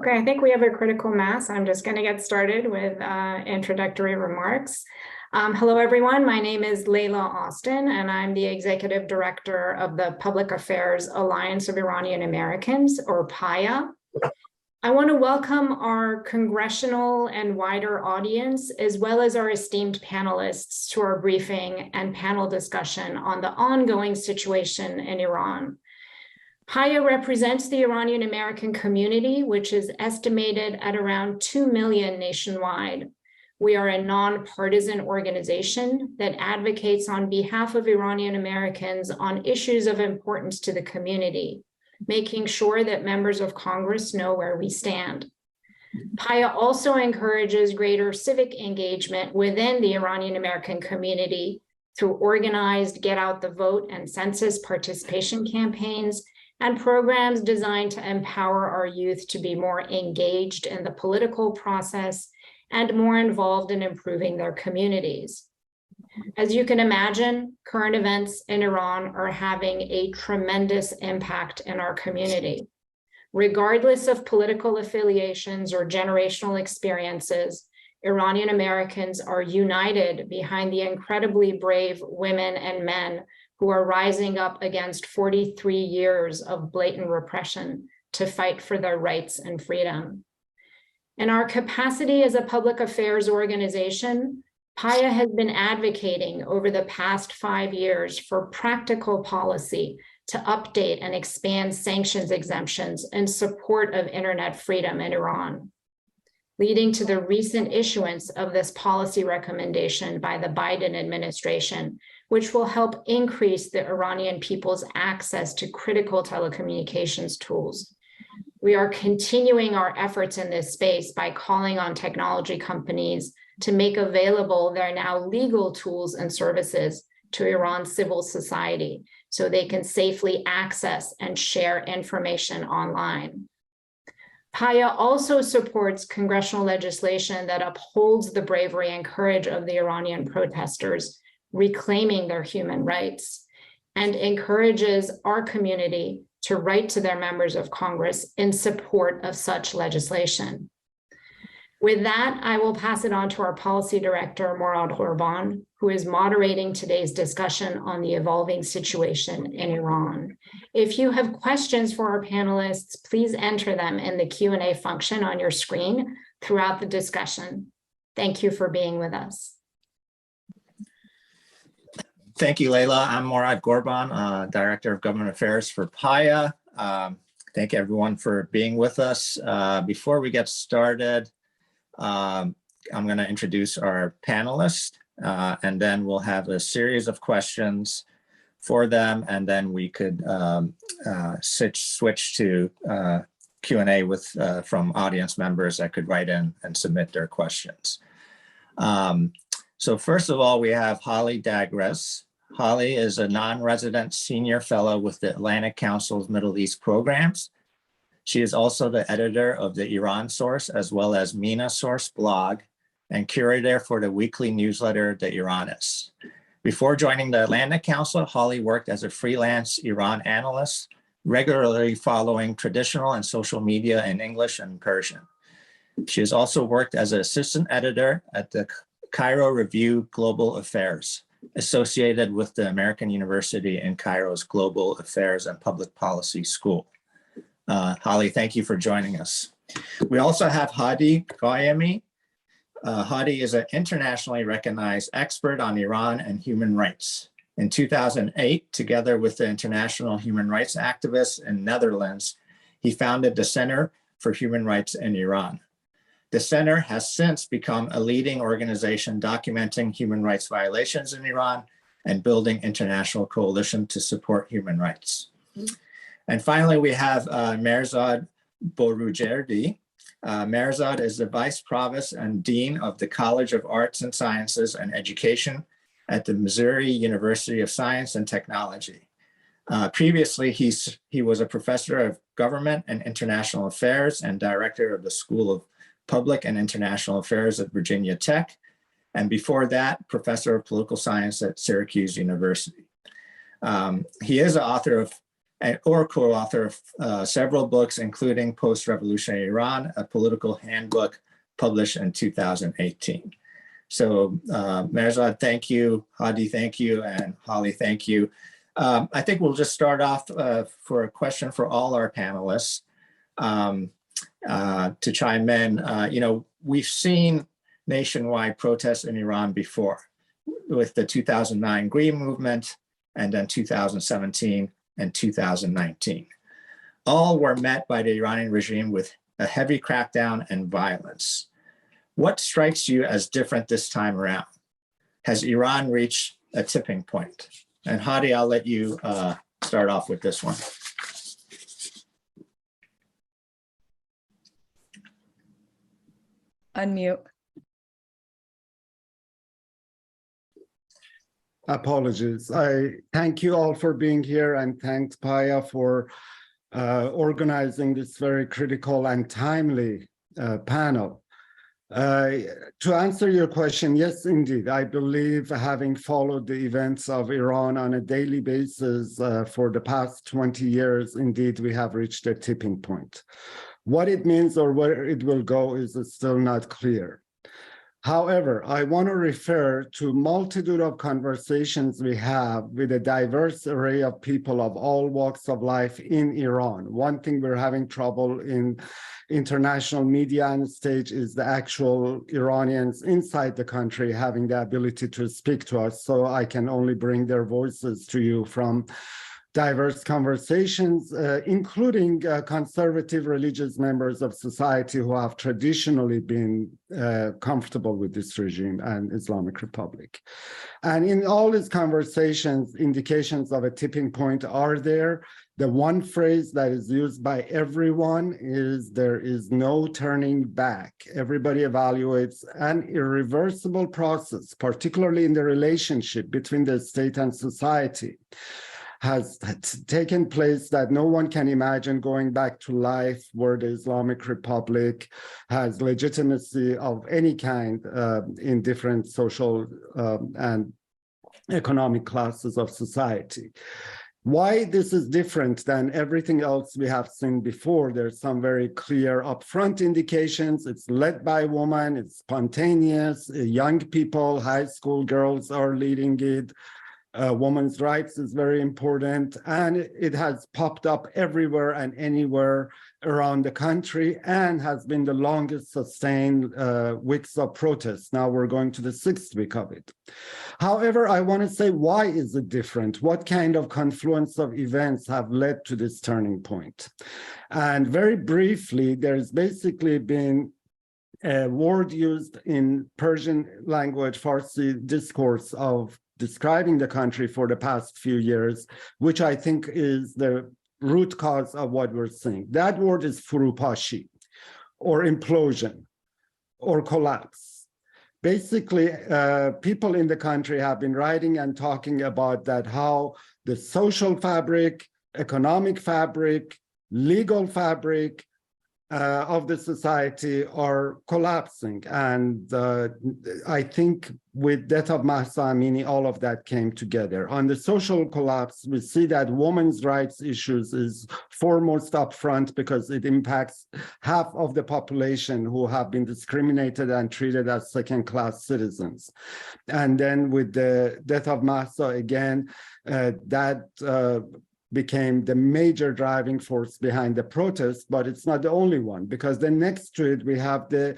Okay, I think we have a critical mass. I'm just going to get started with introductory remarks. Hello, everyone. My name is Layla Austin, and I'm the Executive Director of the Public Affairs Alliance of Iranian Americans, or PAAIA. I want to welcome our congressional and wider audience, as well as our esteemed panelists, to our briefing and panel discussion on the ongoing situation in Iran. PAAIA represents the Iranian American community, which is estimated at around 2 million nationwide. We are a nonpartisan organization that advocates on behalf of Iranian Americans on issues of importance to the community, making sure that members of Congress know where we stand. PAAIA also encourages greater civic engagement within the Iranian American community through organized Get Out the Vote and census participation campaigns and programs designed to empower our youth to be more engaged in the political process and more involved in improving their communities. As you can imagine, current events in Iran are having a tremendous impact in our community. Regardless of political affiliations or generational experiences, Iranian Americans are united behind the incredibly brave women and men who are rising up against 43 years of blatant repression to fight for their rights and freedom. In our capacity as a public affairs organization, PAAIA has been advocating over the past 5 years for practical policy to update and expand sanctions exemptions in support of internet freedom in Iran, leading to the recent issuance of this policy recommendation by the Biden administration, which will help increase the Iranian people's access to critical telecommunications tools. We are continuing our efforts in this space by calling on technology companies to make available their now legal tools and services to Iran's civil society so they can safely access and share information online. PAAIA also supports congressional legislation that upholds the bravery and courage of the Iranian protesters reclaiming their human rights, and encourages our community to write to their members of Congress in support of such legislation. With that, I will pass it on to our policy director, Mehrzad Boroujerdi, who is moderating today's discussion on the evolving situation in Iran. If you have questions for our panelists, please enter them in the Q&A function on your screen throughout the discussion. Thank you for being with us. Thank you, Layla. I'm Mehrzad Boroujerdi, Director of Government Affairs for PAAIA. Thank everyone for being with us. Before we get started, I'm going to introduce our panelists, and then we'll have a series of questions for them, and then we could switch to Q&A with from audience members that could write in and submit their questions. So first of all, we have Holly Dagres. Holly is a non-resident senior fellow with the Atlantic Council's Middle East programs. She is also the editor of the Iran Source, as well as MENA Source blog, and curator for the weekly newsletter, The Iranist. Before joining the Atlantic Council, Holly worked as a freelance Iran analyst, regularly following traditional and social media in English and Persian. She has also worked as an assistant editor at the Cairo Review Global Affairs, associated with the American University in Cairo's Global Affairs and Public Policy School. Holly, thank you for joining us. We also have Hadi Ghaemi. Hadi is an internationally recognized expert on Iran and human rights. In 2008, together with the international human rights activists in Netherlands, he founded the Center for Human Rights in Iran. The center has since become a leading organization documenting human rights violations in Iran and building international coalition to support human rights. And finally, we have Mehrzad Boroujerdi. Mehrzad is the Vice Provost and Dean of the College of Arts and Sciences and Education at the Missouri University of Science and Technology. Previously, he was a professor of government and international affairs and director of the School of Public and International Affairs at Virginia Tech, and before that, professor of political science at Syracuse University. He is the author of or co-author of several books, including Post-Revolutionary Iran, a political handbook published in 2018. So Mehrzad, thank you. Hadi, thank you. And Holly, thank you. I think we'll just start off for a question for all our panelists to chime in. We've seen nationwide protests in Iran before, with the 2009 Green Movement, and then 2017 and 2019. All were met by the Iranian regime with a heavy crackdown and violence. What strikes you as different this time around? Has Iran reached a tipping point? And Hadi, I'll let you start off with this one. Unmute. Apologies. I thank you all for being here, and thanks PAAIA for organizing this very critical and timely panel. To answer your question, yes, indeed. I believe, having followed the events of Iran on a daily basis for the past 20 years, indeed, we have reached a tipping point. What it means or where it will go is still not clear. However, I want to refer to a multitude of conversations we have with a diverse array of people of all walks of life in Iran. One thing we're having trouble in international media and stage is the actual Iranians inside the country having the ability to speak to us. So I can only bring their voices to you from diverse conversations, including conservative religious members of society who have traditionally been comfortable with this regime and Islamic Republic. And in all these conversations, indications of a tipping point are there. The one phrase that is used by everyone is there is no turning back. Everybody evaluates an irreversible process, particularly in the relationship between the state and society, has taken place that no one can imagine going back to life where the Islamic Republic has legitimacy of any kind in different social and economic classes of society. Why this is different than everything else we have seen before, there's some very clear upfront indications. It's led by women, it's spontaneous, young people, high school girls are leading it. Women's rights is very important, and it has popped up everywhere and anywhere around the country and has been the longest sustained weeks of protests. Now we're going to the 6th week of it. However, I want to say, why is it different? What kind of confluence of events have led to this turning point? And very briefly, there's basically been a word used in Persian language, Farsi discourse of describing the country for the past few years, which I think is the root cause of what we're seeing. That word is furupashi, or implosion, or collapse. Basically, people in the country have been writing and talking about that, how the social fabric, economic fabric, legal fabric of the society are collapsing. And I think with death of Mahsa Amini, all of that came together. On the social collapse, we see that women's rights issues is foremost up front because it impacts half of the population who have been discriminated and treated as second-class citizens. And then with the death of Mahsa again, that became the major driving force behind the protest, but it's not the only one, because then next to it, we have the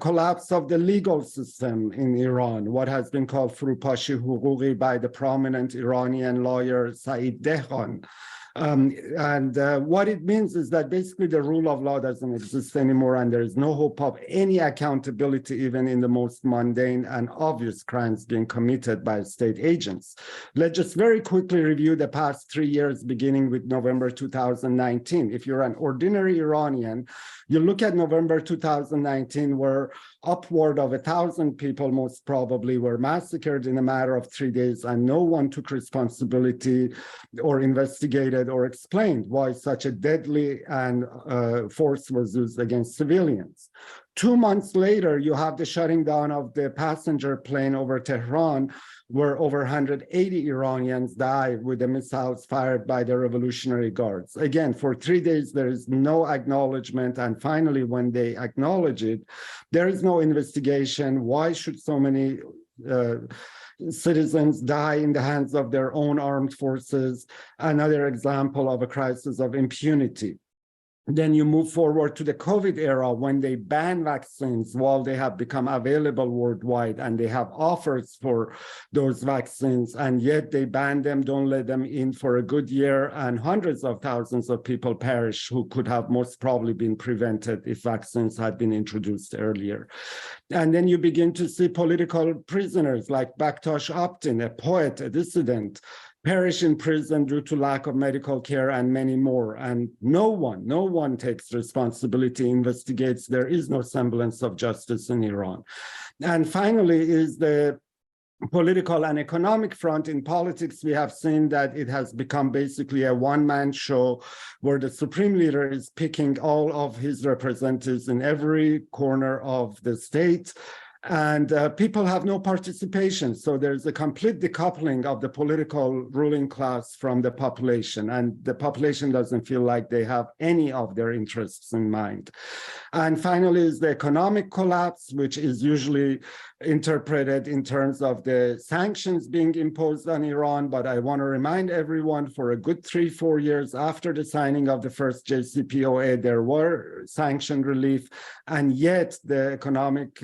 collapse of the legal system in Iran, what has been called furupashi huquqi by the prominent Iranian lawyer Saeed Dehqan. What it means is that basically the rule of law doesn't exist anymore, and there is no hope of any accountability, even in the most mundane and obvious crimes being committed by state agents. Let's just very quickly review the past 3 years, beginning with November 2019. If you're an ordinary Iranian, you look at November 2019, where upward of 1,000 people most probably were massacred in a matter of 3 days, and no one took responsibility or investigated or explained why such a deadly and force was used against civilians. 2 months later, you have the shutting down of the passenger plane over Tehran, where over 180 Iranians died with the missiles fired by the Revolutionary Guards. Again, for 3 days, there is no acknowledgement. And finally, when they acknowledge it, there is no investigation. Why should so many citizens die in the hands of their own armed forces? Another example of a crisis of impunity. Then you move forward to the COVID era when they ban vaccines while they have become available worldwide and they have offers for those vaccines, and yet they ban them, don't let them in for a good year, and hundreds of thousands of people perish who could have most probably been prevented if vaccines had been introduced earlier. And then you begin to see political prisoners like Bakhtash Optin, a poet, a dissident, perish in prison due to lack of medical care, and many more. And no one takes responsibility, investigates. There is no semblance of justice in Iran. And finally is the political and economic front. In politics, we have seen that it has become basically a one-man show where the supreme leader is picking all of his representatives in every corner of the state. And people have no participation. So there's a complete decoupling of the political ruling class from the population. And the population doesn't feel like they have any of their interests in mind. And finally is the economic collapse, which is usually interpreted in terms of the sanctions being imposed on Iran. But I want to remind everyone, for a good 3-4 years after the signing of the first JCPOA, there were sanction relief. And yet the economic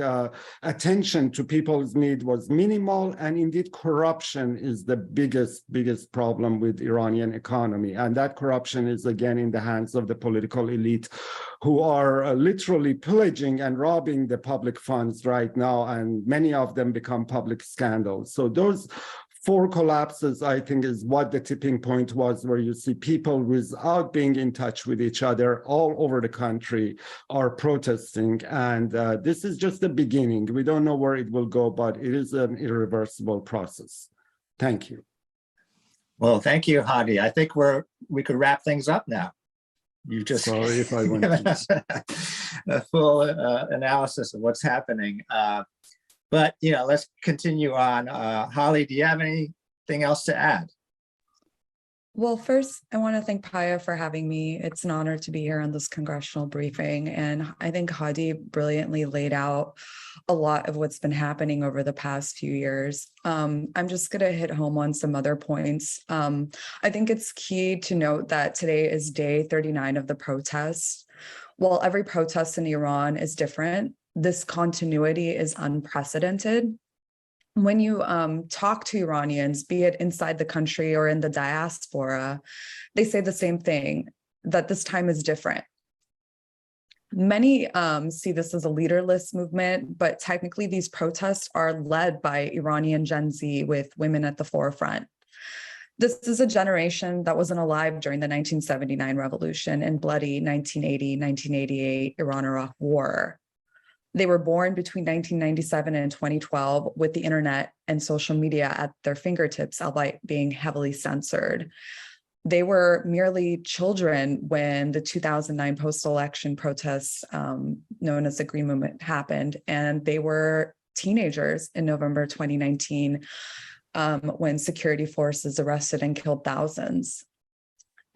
attention to people's need was minimal, and indeed corruption is the biggest problem with Iranian economy. And that corruption is again in the hands of the political elite, who are literally pillaging and robbing the public funds right now, and many of them become public scandals. So those 4 collapses, I think, is what the tipping point was, where you see people without being in touch with each other all over the country are protesting. And this is just the beginning. We don't know where it will go, but it is an irreversible process. Thank you. Well, thank you, Hadi. I think we could wrap things up now. You just Sorry if I went given us a full analysis of what's happening. But, let's continue on. Holly, do you have anything else to add? Well, first, I want to thank PAAIA for having me. It's an honor to be here on this congressional briefing. And I think Hadi brilliantly laid out a lot of what's been happening over the past few years. I'm just going to hit home on some other points. I think it's key to note that today is day 39 of the protests. While every protest in Iran is different, this continuity is unprecedented. When you talk to Iranians, be it inside the country or in the diaspora, they say the same thing, that this time is different. Many see this as a leaderless movement, but technically these protests are led by Iranian Gen Z with women at the forefront. This is a generation that wasn't alive during the 1979 revolution and bloody 1980-1988 Iran-Iraq war. They were born between 1997 and 2012 with the internet and social media at their fingertips, albeit being heavily censored. They were merely children when the 2009 post-election protests, known as the Green Movement, happened, and they were teenagers in November 2019 when security forces arrested and killed thousands.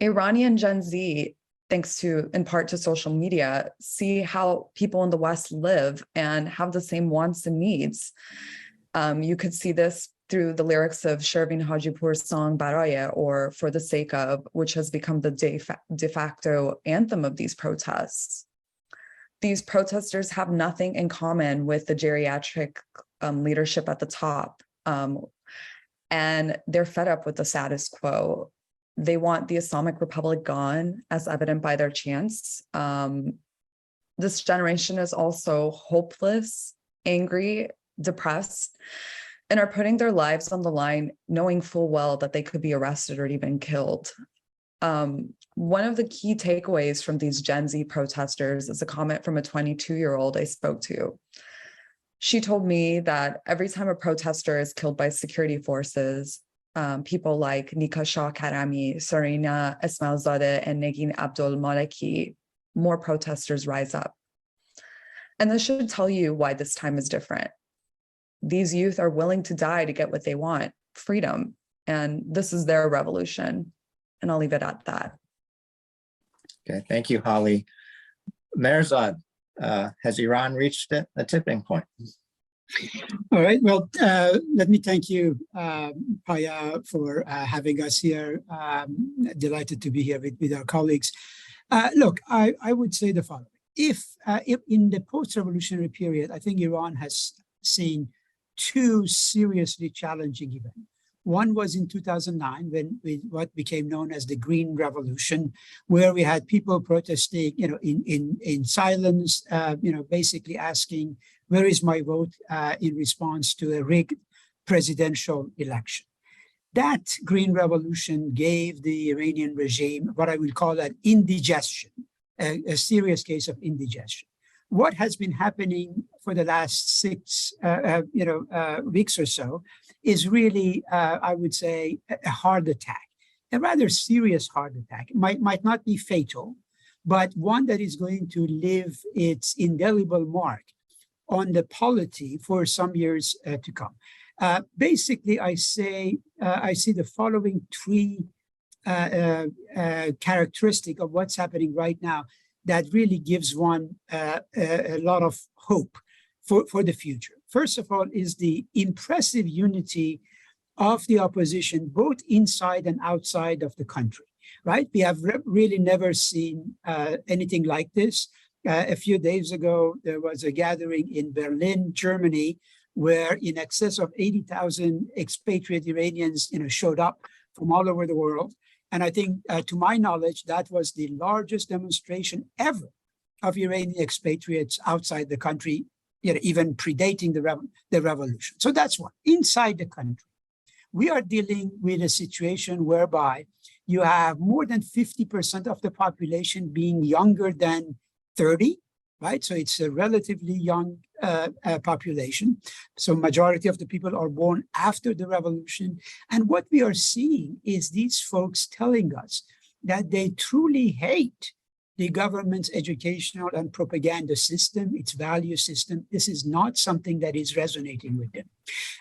Iranian Gen Z, thanks to, in part to social media, see how people in the West live and have the same wants and needs. You could see this through the lyrics of Shervin Hajipur's song PAAIA, or For the Sake of, which has become the de facto anthem of these protests. These protesters have nothing in common with the geriatric leadership at the top. And they're fed up with the status quo. They want the Islamic Republic gone, as evident by their chants. This generation is also hopeless, angry, depressed, and are putting their lives on the line, knowing full well that they could be arrested or even killed. One of the key takeaways from these Gen Z protesters is a comment from a 22-year-old I spoke to. She told me that every time a protester is killed by security forces, people like Nika Shah Karami, Sarina Esmailzadeh, and Negin Abdul Maliki, more protesters rise up. And this should tell you why this time is different. these youth are willing to die to get what they want, freedom. And this is their revolution. And I'll leave it at that. Okay, thank you, Holly. Mehrzad, has Iran reached a tipping point? All right. Well, let me thank you, PAAIA, for having us here. Delighted to be here with our colleagues. Look, I would say the following. If in the post-revolutionary period, I think Iran has seen two seriously challenging events. One was in 2009, when what became known as the Green Revolution, where we had people protesting, in silence, basically asking, "Where is my vote?" In response to a rigged presidential election. That Green Revolution gave the Iranian regime what I would call an indigestion, a serious case of indigestion. What has been happening for the last 6 weeks or so is really, I would say, a heart attack, a rather serious heart attack. It might not be fatal, but one that is going to leave its indelible mark on the polity for some years to come. Basically, I see the following 3 characteristics of what's happening right now that really gives one a lot of hope for the future. First of all is the impressive unity of the opposition, both inside and outside of the country, right? We have really never seen anything like this. A few days ago, there was a gathering in Berlin, Germany, where in excess of 80,000 expatriate Iranians showed up from all over the world. And I think, to my knowledge, that was the largest demonstration ever of Iranian expatriates outside the country, even predating the revolution. So that's one. Inside the country, we are dealing with a situation whereby you have more than 50% of the population being younger than 30, right? So it's a relatively young population. So majority of the people are born after the revolution. And what we are seeing is these folks telling us that they truly hate the government's educational and propaganda system, its value system. This is not something that is resonating with them.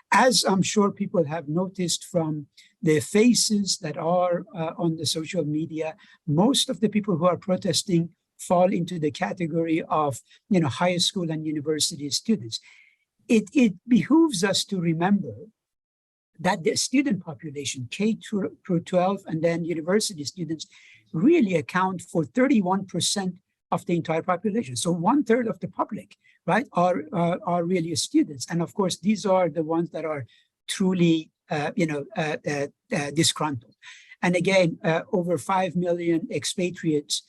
As I'm sure people have noticed from the faces that are on the social media, most of the people who are protesting fall into the category of high school and university students. It behooves us to remember that the student population, K through 12 and then university students, really account for 31% of the entire population. So 1/3 of the public, right, are really students. And of course, these are the ones that are truly disgruntled. And again, over 5 million expatriates,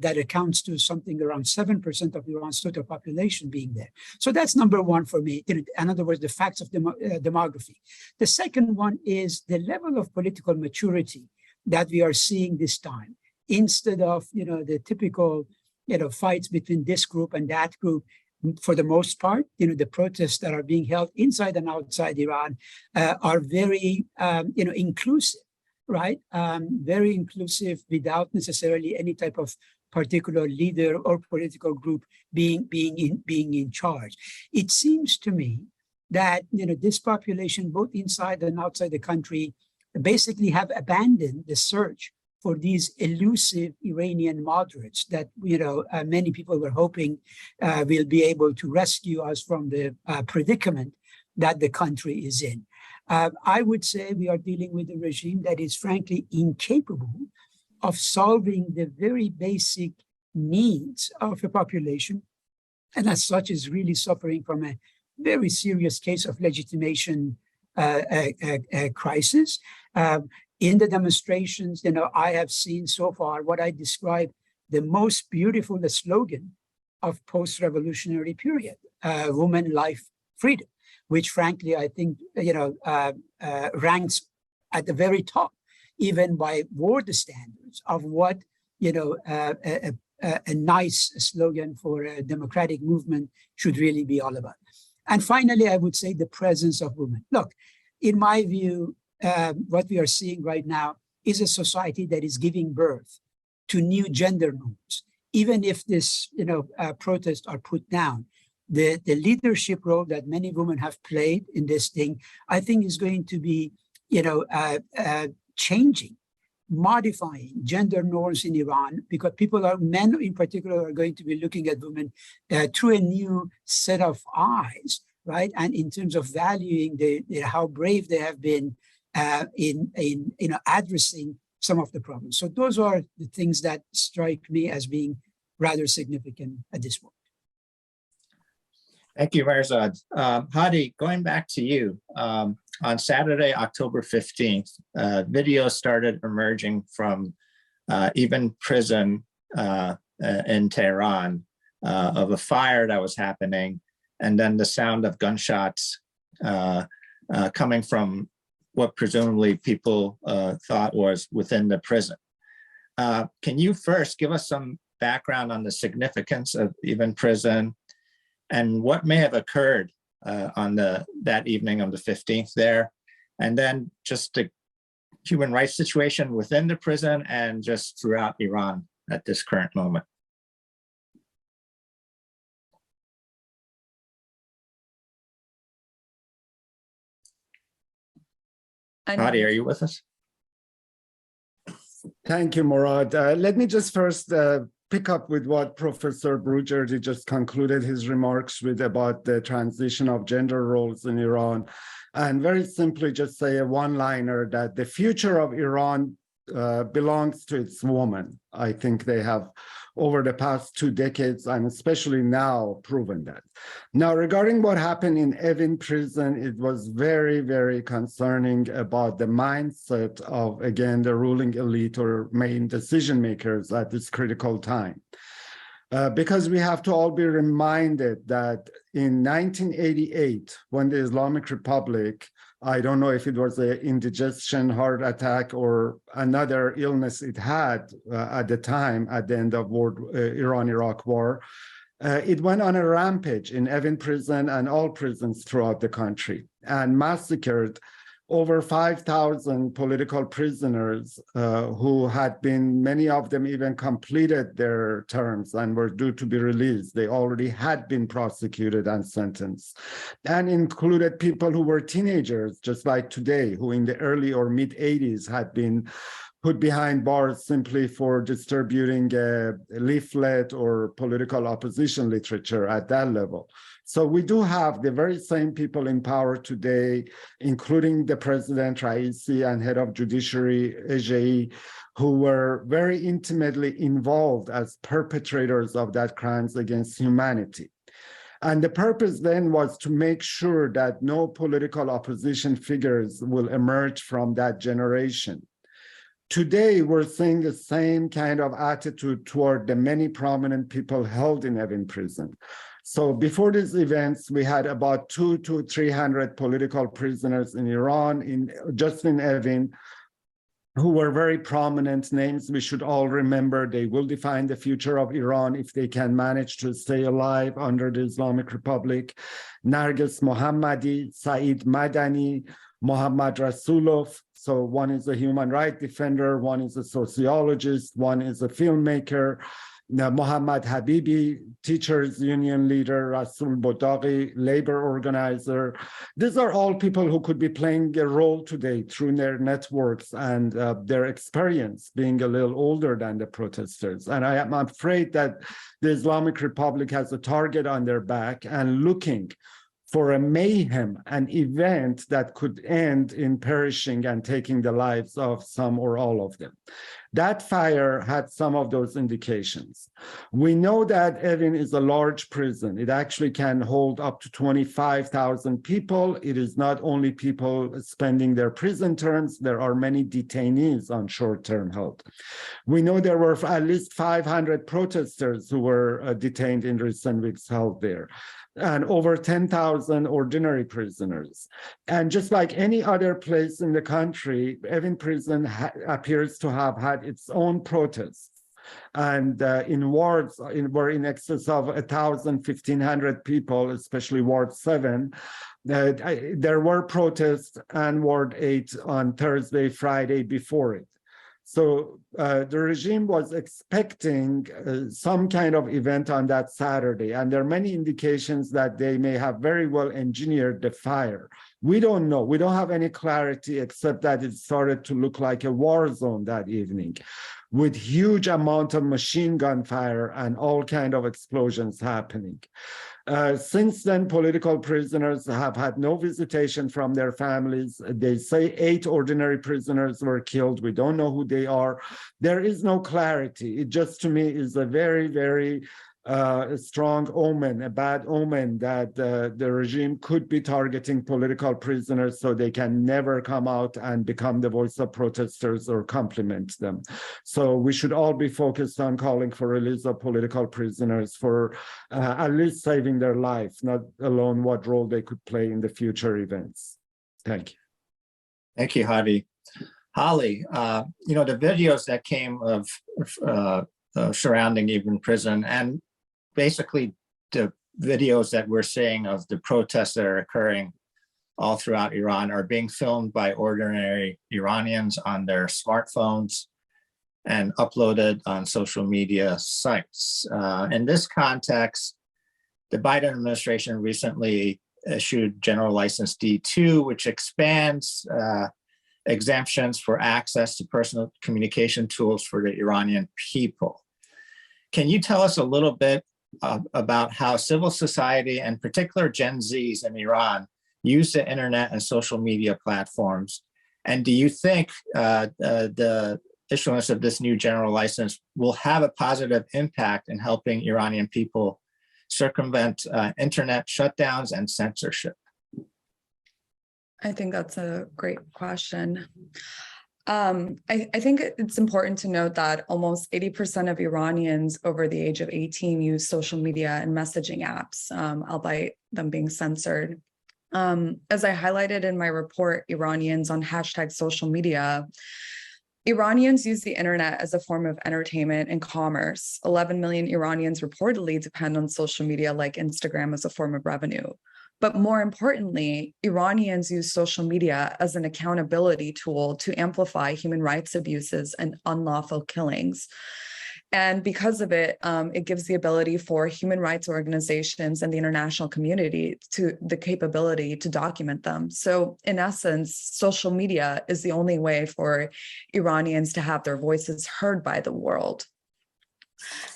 that accounts to something around 7% of Iran's total population being there. So that's number one for me. In other words, the facts of demography. The second one is the level of political maturity that we are seeing this time. Instead of the typical fights between this group and that group, for the most part, the protests that are being held inside and outside Iran are very inclusive. Right, very inclusive, without necessarily any type of particular leader or political group being in charge. It seems to me that this population, both inside and outside the country, basically have abandoned the search for these elusive Iranian moderates that many people were hoping will be able to rescue us from the predicament that the country is in. I would say we are dealing with a regime that is frankly incapable of solving the very basic needs of a population, and as such is really suffering from a very serious case of legitimation crisis. In the demonstrations, I have seen so far what I describe the most beautiful slogan of post-revolutionary period, woman, life, freedom, which frankly, I think, ranks at the very top, even by world standards of what, a nice slogan for a democratic movement should really be all about. And finally, I would say the presence of women. Look, in my view, what we are seeing right now is a society that is giving birth to new gender norms. Even if this, protests are put down, the leadership role that many women have played in this thing, I think is going to be, changing, modifying gender norms in Iran, because men in particular are going to be looking at women through a new set of eyes, right? And in terms of valuing how brave they have been in addressing some of the problems. So those are the things that strike me as being rather significant at this point. Thank you, Mehrzad. Hadi, going back to you, on Saturday, October 15th, videos started emerging from Evin prison in Tehran of a fire that was happening, and then the sound of gunshots coming from what presumably people thought was within the prison. Can you first give us some background on the significance of Evin prison and what may have occurred on that evening of the 15th there, and then just the human rights situation within the prison and just throughout Iran at this current moment? Hadi, are you with us? Thank you, Murad. Let me just first pick up with what Professor Boroujerdi just concluded his remarks with about the transition of gender roles in Iran, and very simply just say a one-liner that the future of Iran belongs to its women. I think they have, over the past 2 decades, and especially now, proven that. Now, regarding what happened in Evin prison, it was very, very concerning about the mindset of, again, the ruling elite or main decision makers at this critical time. Because we have to all be reminded that in 1988, when the Islamic Republic, I don't know if it was an indigestion, heart attack, or another illness it had at the time, at the end of Iran-Iraq war, it went on a rampage in Evin prison and all prisons throughout the country and massacred over 5,000 political prisoners who had been, many of them even completed their terms and were due to be released. They already had been prosecuted and sentenced, and included people who were teenagers, just like today, who in the early or mid-80s had been put behind bars simply for distributing a leaflet or political opposition literature at that level. So we do have the very same people in power today, including the President Raisi and head of judiciary, Ejei, who were very intimately involved as perpetrators of that crimes against humanity. And the purpose then was to make sure that no political opposition figures will emerge from that generation. Today, we're seeing the same kind of attitude toward the many prominent people held in Evin prison. So before these events, we had about 200 to 300 political prisoners in Iran, just in Evin, who were very prominent names we should all remember. They will define the future of Iran if they can manage to stay alive under the Islamic Republic. Narges Mohammadi, Saeed Madani, Mohammad Rasulov. So one is a human rights defender, one is a sociologist, one is a filmmaker. Mohammad Habibi, teachers union leader, Rasul Bodaghi, labor organizer. These are all people who could be playing a role today through their networks and their experience being a little older than the protesters. And I am afraid that the Islamic Republic has a target on their back and looking for a mayhem, an event that could end in perishing and taking the lives of some or all of them. That fire had some of those indications. We know that Evin is a large prison. It actually can hold up to 25,000 people. It is not only people spending their prison terms, there are many detainees on short-term hold. We know there were at least 500 protesters who were detained in recent weeks held there, and over 10,000 ordinary prisoners. And just like any other place in the country, Evin prison appears to have had its own protests. And in wards were in excess of 1,000, 1,500 people, especially Ward 7. There were protests and Ward 8 on Thursday, Friday before it. So the regime was expecting some kind of event on that Saturday, and there are many indications that they may have very well engineered the fire. We don't know. We don't have any clarity except that it started to look like a war zone that evening, with huge amount of machine gun fire and all kind of explosions happening. Since then, political prisoners have had no visitation from their families. They say 8 ordinary prisoners were killed. We don't know who they are. There is no clarity. It just, to me, is a very, very strong omen, a bad omen that the regime could be targeting political prisoners so they can never come out and become the voice of protesters or compliment them. So we should all be focused on calling for release of political prisoners, for at least saving their life, not alone what role they could play in the future events. Thank you. Thank you, Hadi. Holly, you know, the videos that came of surrounding Evin prison, and basically the videos that we're seeing of the protests that are occurring all throughout Iran are being filmed by ordinary Iranians on their smartphones and uploaded on social media sites. In this context, the Biden administration recently issued General License D2, which expands exemptions for access to personal communication tools for the Iranian people. Can you tell us a little bit about how civil society, and particular Gen Zs in Iran, use the internet and social media platforms? And do you think the issuance of this new general license will have a positive impact in helping Iranian people circumvent internet shutdowns and censorship? I think that's a great question. I think it's important to note that almost 80% of Iranians over the age of 18 use social media and messaging apps, albeit them being censored. As I highlighted in my report, Iranians on #social media, Iranians use the internet as a form of entertainment and commerce. 11 million Iranians reportedly depend on social media like Instagram as a form of revenue. But more importantly, Iranians use social media as an accountability tool to amplify human rights abuses and unlawful killings. And because of it, it gives the ability for human rights organizations and the international community to the capability to document them. So in essence, social media is the only way for Iranians to have their voices heard by the world.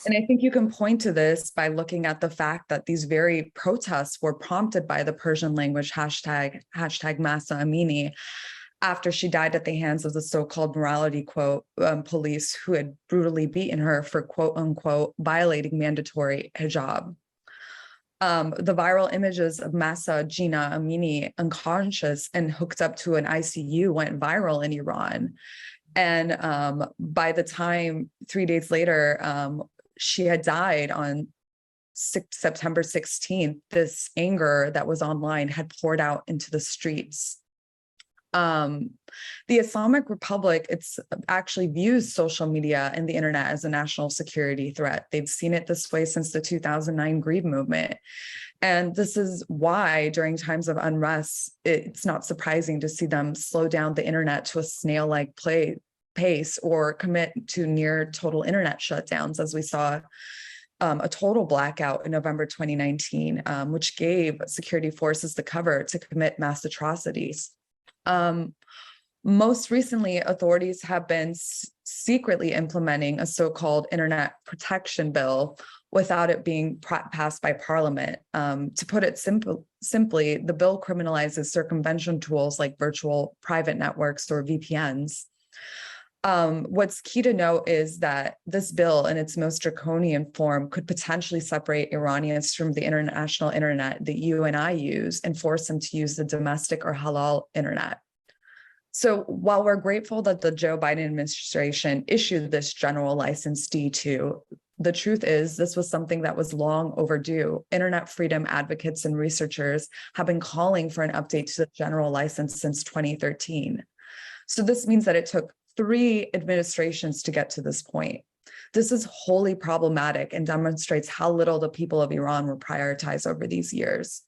And I think you can point to this by looking at the fact that these very protests were prompted by the Persian language hashtag Mahsa Amini after she died at the hands of the so-called morality police who had brutally beaten her for quote unquote violating mandatory hijab. The viral images of Mahsa Amini unconscious and hooked up to an ICU went viral in Iran. And by the time 3 days later, she had died on September 16th, this anger that was online had poured out into the streets. The Islamic Republic, it's actually views social media and the internet as a national security threat. They've seen it this way since the 2009 Greve movement. And this is why during times of unrest, it's not surprising to see them slow down the internet to a snail-like pace or commit to near total internet shutdowns, as we saw a total blackout in November 2019, which gave security forces the cover to commit mass atrocities. Most recently, authorities have been secretly implementing a so-called internet protection bill without it being passed by Parliament. To put it simply, the bill criminalizes circumvention tools like virtual private networks or VPNs. What's key to note is that this bill in its most draconian form could potentially separate Iranians from the international internet that you and I use and force them to use the domestic or halal internet. So while we're grateful that the Joe Biden administration issued this general license D2, the truth is this was something that was long overdue. Internet freedom advocates and researchers have been calling for an update to the general license since 2013. So this means that it took 3 administrations to get to this point. This is wholly problematic and demonstrates how little the people of Iran were prioritized over these years.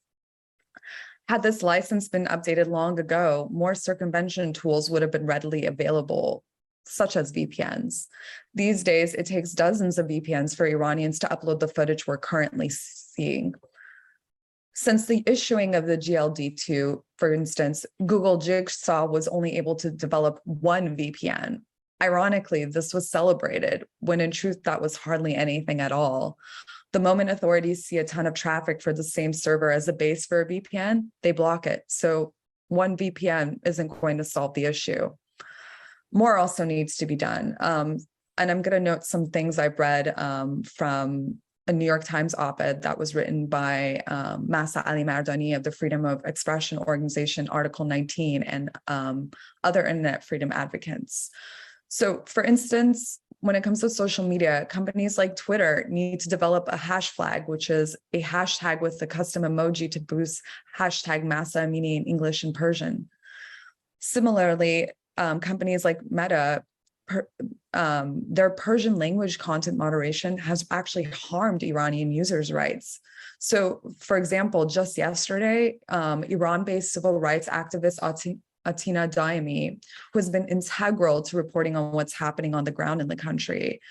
Had this license been updated long ago, more circumvention tools would have been readily available. such as VPNs. These days, it takes dozens of VPNs for Iranians to upload the footage we're currently seeing. Since the issuing of the GLD2, for instance, Google Jigsaw was only able to develop one VPN. Ironically, this was celebrated, when in truth, that was hardly anything at all. The moment authorities see a ton of traffic for the same server as a base for a VPN, they block it. So one VPN isn't going to solve the issue. More also needs to be done. And I'm going to note some things I've read from a New York Times op-ed that was written by Mahsa Amini of the Freedom of Expression Organization, Article 19, and other internet freedom advocates. So, for instance, when it comes to social media, companies like Twitter need to develop a hash flag, which is a hashtag with a custom emoji to boost hashtag Mahsa Amini in English and Persian. Similarly, companies like Meta, their Persian language content moderation has actually harmed Iranian users' rights. So, for example, just yesterday, Iran-based civil rights activist Hadi Ghaemi, who has been integral to reporting on what's happening on the ground in the country,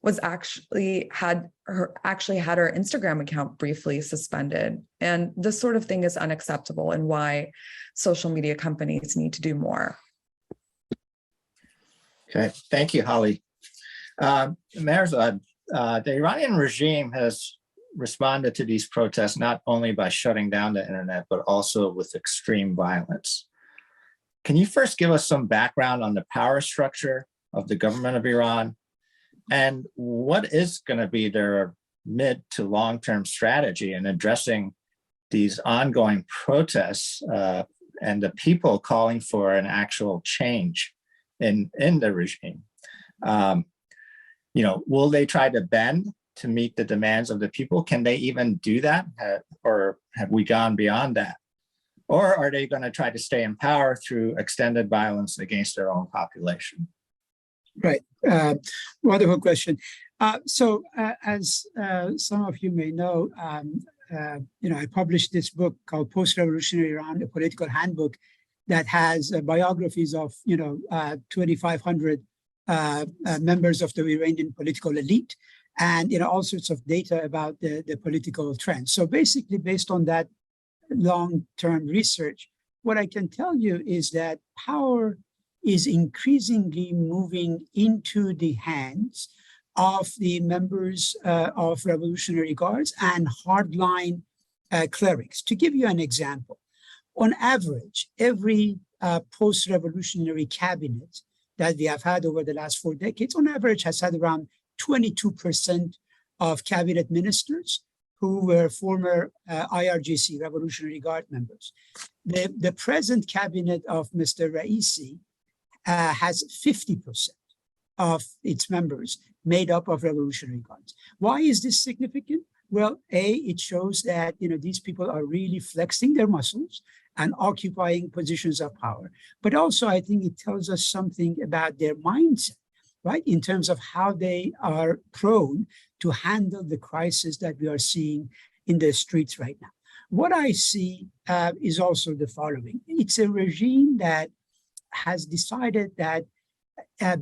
was actually had her Instagram account briefly suspended. And this sort of thing is unacceptable, and why social media companies need to do more. Okay, thank you, Holly. Mehrzad, the Iranian regime has responded to these protests not only by shutting down the internet, but also with extreme violence. Can you first give us some background on the power structure of the government of Iran, and what is going to be their mid to long-term strategy in addressing these ongoing protests and the people calling for an actual change in the regime? Will they try to bend to meet the demands of the people? Can they even do that? Or have we gone beyond that? Or are they going to try to stay in power through extended violence against their own population? Right. Wonderful question. So as some of you may know, I published this book called Post-Revolutionary Iran, a political handbook that has biographies of 2,500 members of the Iranian political elite, and all sorts of data about the political trends. So basically, based on that long-term research, what I can tell you is that power is increasingly moving into the hands of the members of Revolutionary Guards and hardline clerics. To give you an example, on average, every post-revolutionary cabinet that we have had over the last 4 decades, on average, has had around 22% of cabinet ministers who were former IRGC, Revolutionary Guard members. The present cabinet of Mr. Raisi has 50% of its members made up of Revolutionary Guards. Why is this significant? Well, it shows that these people are really flexing their muscles and occupying positions of power. But also, I think it tells us something about their mindset, right? In terms of how they are prone to handle the crisis that we are seeing in the streets right now. What I see is also the following. It's a regime that has decided that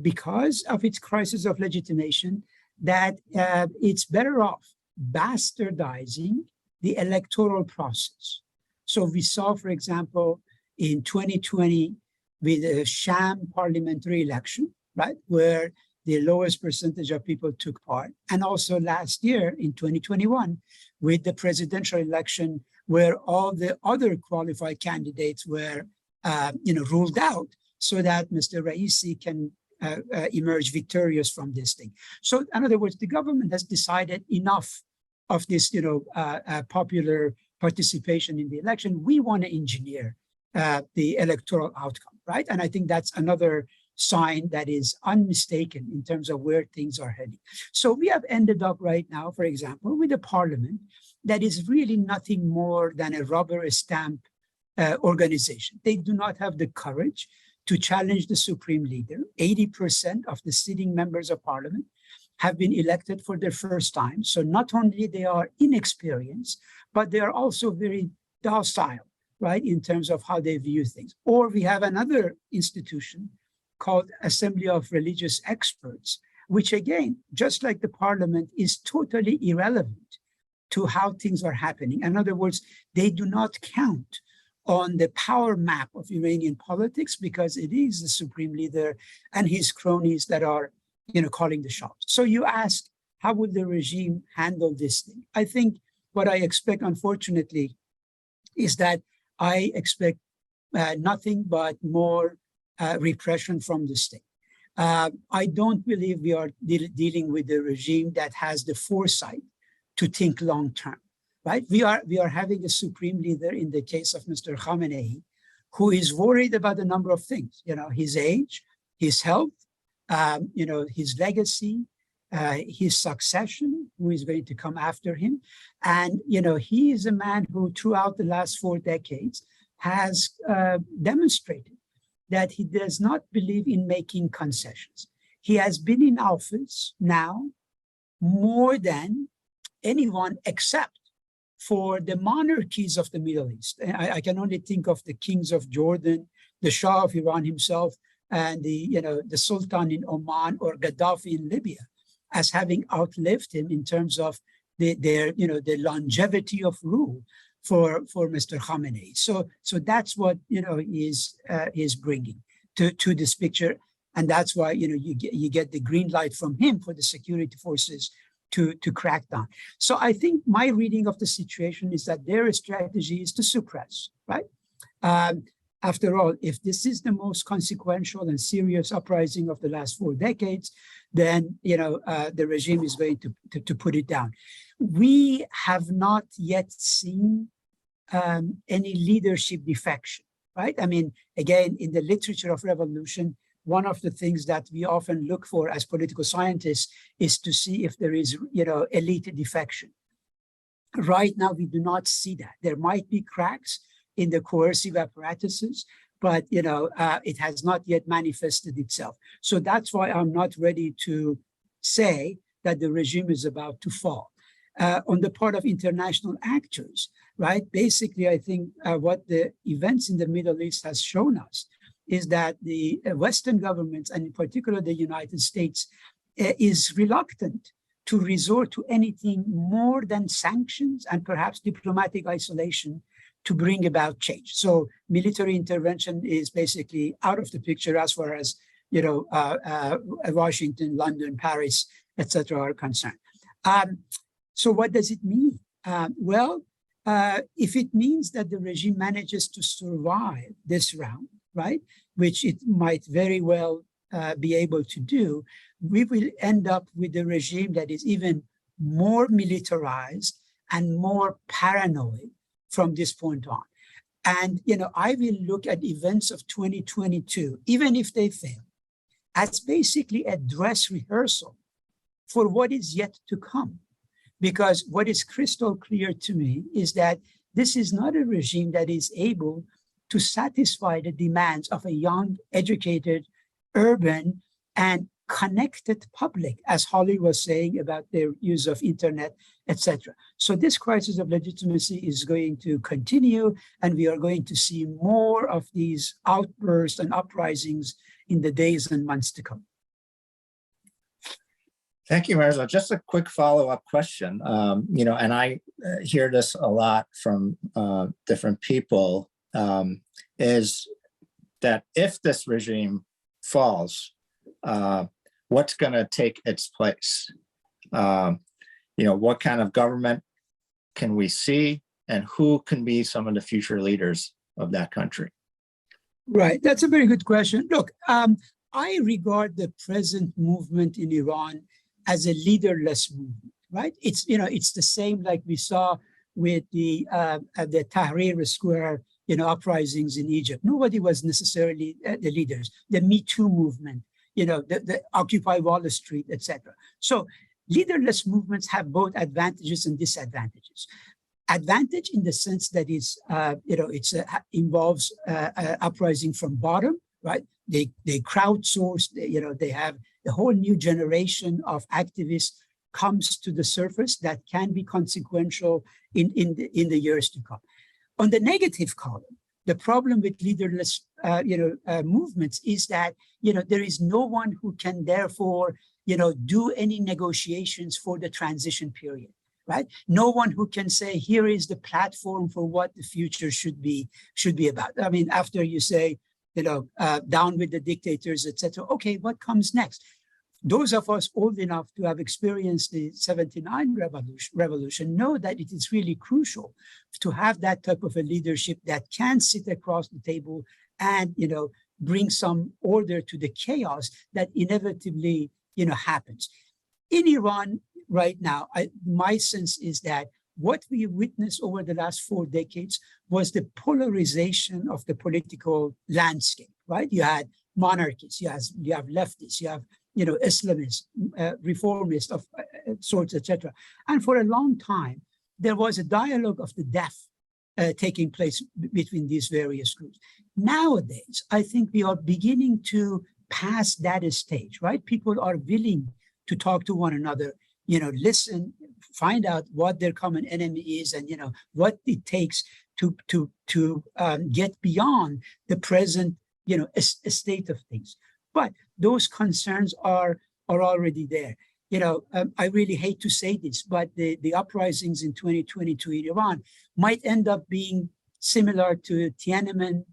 because of its crisis of legitimation, that it's better off bastardizing the electoral process. So we saw, for example, in 2020, with a sham parliamentary election, right, where the lowest percentage of people took part. And also last year in 2021, with the presidential election, where all the other qualified candidates were ruled out, so that Mr. Raisi can emerge victorious from this thing. So in other words, the government has decided enough of this popular participation in the election. We want to engineer the electoral outcome, right? And I think that's another sign that is unmistaken in terms of where things are heading. So we have ended up right now, for example, with a parliament that is really nothing more than a rubber stamp organization. They do not have the courage to challenge the supreme leader. 80% of the sitting members of parliament have been elected for their first time. So not only they are inexperienced, but they are also very docile, right, in terms of how they view things. Or we have another institution called Assembly of Religious Experts, which again, just like the parliament, is totally irrelevant to how things are happening. In other words, they do not count on the power map of Iranian politics because it is the supreme leader and his cronies that are, calling the shots. So you ask, how would the regime handle this thing? I think what I expect, unfortunately, is that I expect nothing but more repression from the state. I don't believe we are dealing with a regime that has the foresight to think long term, right? We are having a supreme leader in the case of Mr. Khamenei, who is worried about a number of things, his age, his health, his legacy, his succession, who is going to come after him. And, he is a man who throughout the last 4 decades has demonstrated that he does not believe in making concessions. He has been in office now more than anyone except for the monarchies of the Middle East. I can only think of the kings of Jordan, the Shah of Iran himself, and the Sultan in Oman or Gaddafi in Libya as having outlived him in terms of the longevity of rule for Mr. Khamenei. So that's what is bringing to this picture, and that's why you get the green light from him for the security forces to crack down. So I think my reading of the situation is that their strategy is to suppress, right? After all, if this is the most consequential and serious uprising of the last 4 decades, then the regime is going to put it down. We have not yet seen any leadership defection, right? I mean, again, in the literature of revolution, one of the things that we often look for as political scientists is to see if there is, elite defection. Right now, we do not see that. There might be cracks in the coercive apparatuses, but it has not yet manifested itself. So that's why I'm not ready to say that the regime is about to fall. On the part of international actors, right? Basically, I think what the events in the Middle East has shown us is that the Western governments, and in particular the United States, is reluctant to resort to anything more than sanctions and perhaps diplomatic isolation to bring about change. So military intervention is basically out of the picture as far as Washington, London, Paris, etc. are concerned. So what does it mean? If it means that the regime manages to survive this round, right, which it might very well be able to do, we will end up with a regime that is even more militarized and more paranoid from this point on. And, I will look at events of 2022, even if they fail, as basically a dress rehearsal for what is yet to come. Because what is crystal clear to me is that this is not a regime that is able to satisfy the demands of a young, educated, urban, and connected public, as Holly was saying about their use of internet, etc. So this crisis of legitimacy is going to continue, and we are going to see more of these outbursts and uprisings in the days and months to come. Thank you, Mehrzad. Just a quick follow-up question. And I hear this a lot from different people, is that if this regime falls, what's going to take its place? What kind of government can we see, and who can be some of the future leaders of that country? Right, that's a very good question. Look, I regard the present movement in Iran as a leaderless movement, right? It's the same like we saw with the Tahrir Square, uprisings in Egypt. Nobody was necessarily the leaders. The Me Too movement, the Occupy Wall Street, etc. So leaderless movements have both advantages and disadvantages. Advantage in the sense that involves uprising from bottom, right? They crowdsource. They have a whole new generation of activists comes to the surface that can be consequential in the years to come. On the negative column, The problem with leaderless, movements is that, there is no one who can therefore, do any negotiations for the transition period, right? No one who can say, here is the platform for what the future should be about. I mean, after you say, down with the dictators, etc. Okay, what comes next? Those of us old enough to have experienced the 79 revolution know that it is really crucial to have that type of a leadership that can sit across the table and, bring some order to the chaos that inevitably, happens. In Iran right now, my sense is that what we witnessed over the last 4 decades was the polarization of the political landscape, right? You had monarchies, you have leftists, you have Islamists, reformists of sorts, etc. And for a long time, there was a dialogue of the deaf taking place between these various groups. Nowadays, I think we are beginning to pass that stage, right? People are willing to talk to one another, listen, find out what their common enemy is, and what it takes to get beyond the present, state of things. But those concerns are already there. I really hate to say this, but the uprisings in 2022 in Iran might end up being similar to Tiananmen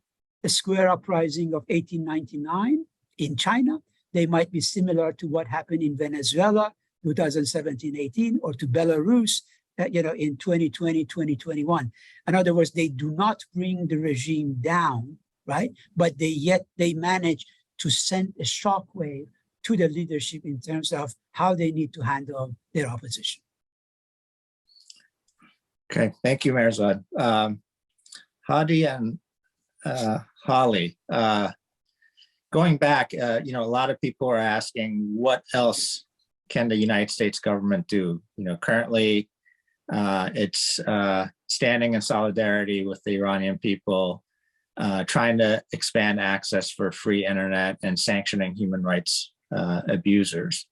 Square uprising of 1899 in China. They might be similar to what happened in Venezuela, 2017-18, or to Belarus, in 2020, 2021. In other words, they do not bring the regime down, right? But they manage to send a shockwave to the leadership in terms of how they need to handle their opposition. Okay, thank you, Mehrzad. Hadi and Holly, going back, a lot of people are asking, what else can the United States government do? Currently, it's standing in solidarity with the Iranian people, trying to expand access for free internet and sanctioning human rights abusers.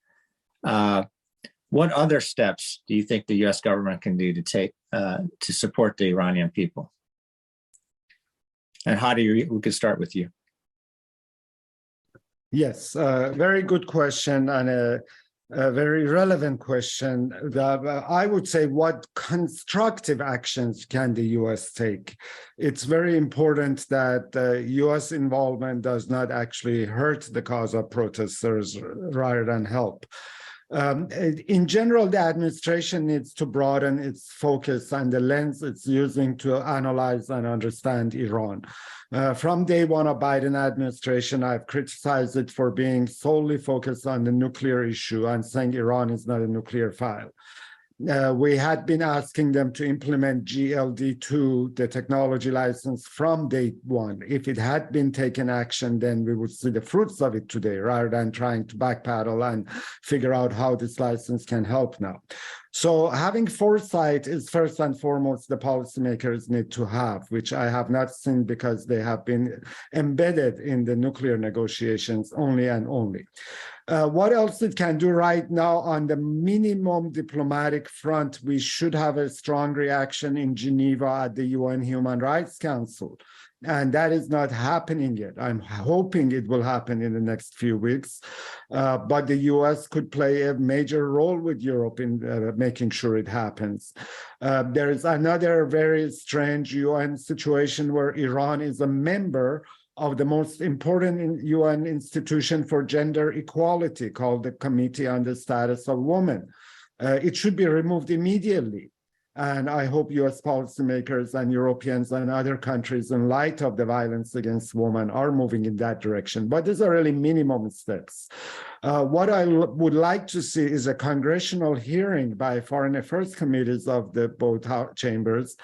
What other steps do you think the U.S. government can do to take to support the Iranian people? And Hadi, we could start with you. Yes, very good question, and a very relevant question. I would say, what constructive actions can the U.S. take? It's very important that the U.S. involvement does not actually hurt the cause of protesters rather than help. In general, the administration needs to broaden its focus and the lens it's using to analyze and understand Iran. From day one of Biden administration, I've criticized it for being solely focused on the nuclear issue and saying Iran is not a nuclear file. We had been asking them to implement GLD2, the technology license, from day one. If it had been taken action, then we would see the fruits of it today, rather than trying to backpedal and figure out how this license can help now. So having foresight is first and foremost the policymakers need to have, which I have not seen because they have been embedded in the nuclear negotiations only and only. What else it can do right now on the minimum diplomatic front? We should have a strong reaction in Geneva at the UN Human Rights Council. And that is not happening yet. I'm hoping it will happen in the next few weeks. But the US could play a major role with Europe in making sure it happens. There is another very strange UN situation where Iran is a member of the most important UN institution for gender equality, called the Committee on the Status of Women. It should be removed immediately. And I hope US policymakers and Europeans and other countries, in light of the violence against women, are moving in that direction. But these are really minimum steps. What I would like to see is a congressional hearing by foreign affairs committees of the both chambers,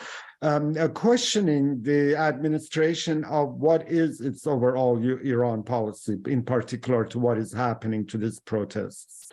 questioning the administration of what is its overall Iran policy, in particular to what is happening to these protests.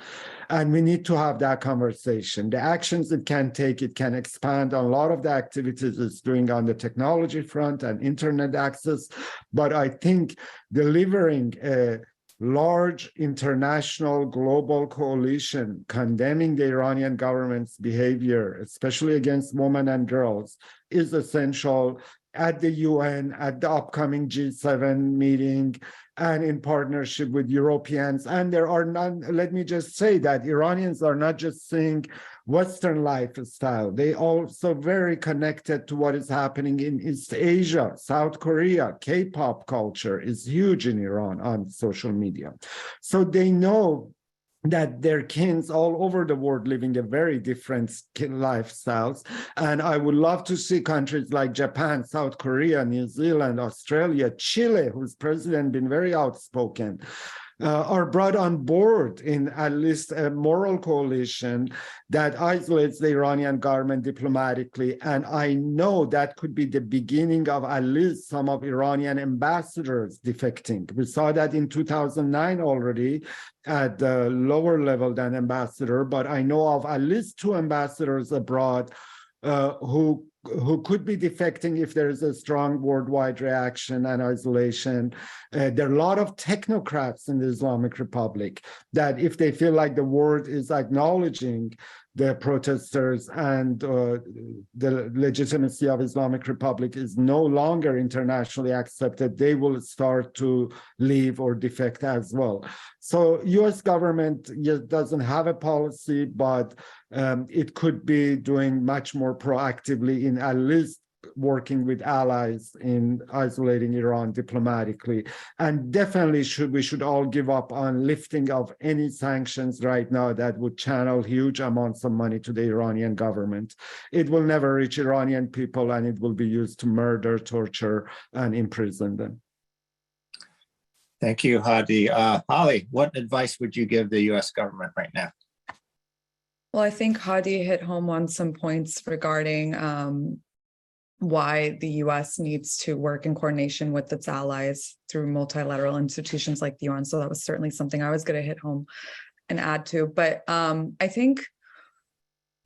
And we need to have that conversation. The actions it can take, it can expand on a lot of the activities it's doing on the technology front and internet access. But I think delivering a large international global coalition condemning the Iranian government's behavior, especially against women and girls, is essential at the UN, at the upcoming G7 meeting, and in partnership with Europeans. And there are none, let me just say that Iranians are not just seeing Western lifestyle, they also very connected to what is happening in East Asia, South Korea. K-pop culture is huge in Iran on social media. So they know that their kins all over the world living a very different lifestyles. And I would love to see countries like Japan, South Korea, New Zealand, Australia, Chile, whose president been very outspoken, are brought on board in at least a moral coalition that isolates the Iranian government diplomatically. And I know that could be the beginning of at least some of Iranian ambassadors defecting. We saw that in 2009 already at the lower level than ambassador, but I know of at least 2 ambassadors abroad who could be defecting if there is a strong worldwide reaction and isolation. There are a lot of technocrats in the Islamic Republic that if they feel like the world is acknowledging the protesters and the legitimacy of Islamic Republic is no longer internationally accepted, they will start to leave or defect as well. So US government doesn't have a policy, but it could be doing much more proactively in at least working with allies in isolating Iran diplomatically. And definitely we should all give up on lifting of any sanctions right now that would channel huge amounts of money to the Iranian government. It will never reach Iranian people, and it will be used to murder, torture, and imprison them. Thank you, Hadi. Holly, what advice would you give the US government right now? Well, I think Hadi hit home on some points regarding why the US needs to work in coordination with its allies through multilateral institutions like the UN. So that was certainly something I was going to hit home and add to. But I think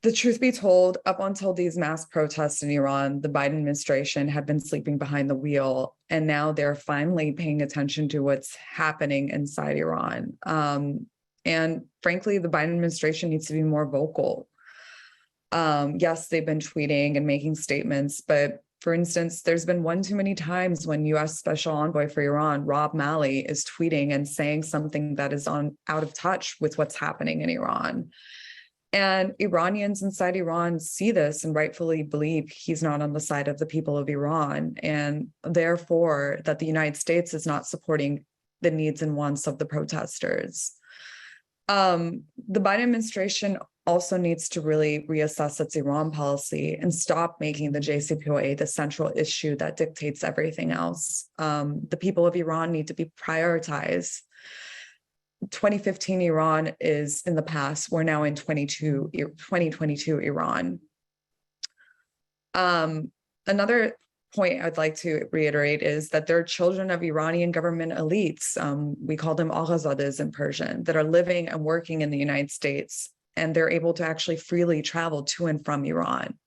the truth be told, up until these mass protests in Iran, the Biden administration had been sleeping behind the wheel, and now they're finally paying attention to what's happening inside Iran. And frankly, the Biden administration needs to be more vocal. Yes, they've been tweeting and making statements, but for instance, there's been one too many times when US Special Envoy for Iran, Rob Malley, is tweeting and saying something that is out of touch with what's happening in Iran. And Iranians inside Iran see this and rightfully believe he's not on the side of the people of Iran, and therefore that the United States is not supporting the needs and wants of the protesters. The Biden administration also needs to really reassess its Iran policy and stop making the JCPOA the central issue that dictates everything else. The people of Iran need to be prioritized. 2015 Iran is in the past. We're now in 2022 Iran. Another point I'd like to reiterate is that there are children of Iranian government elites, we call them Aghazadehs in Persian, that are living and working in the United States, and they're able to actually freely travel to and from Iran.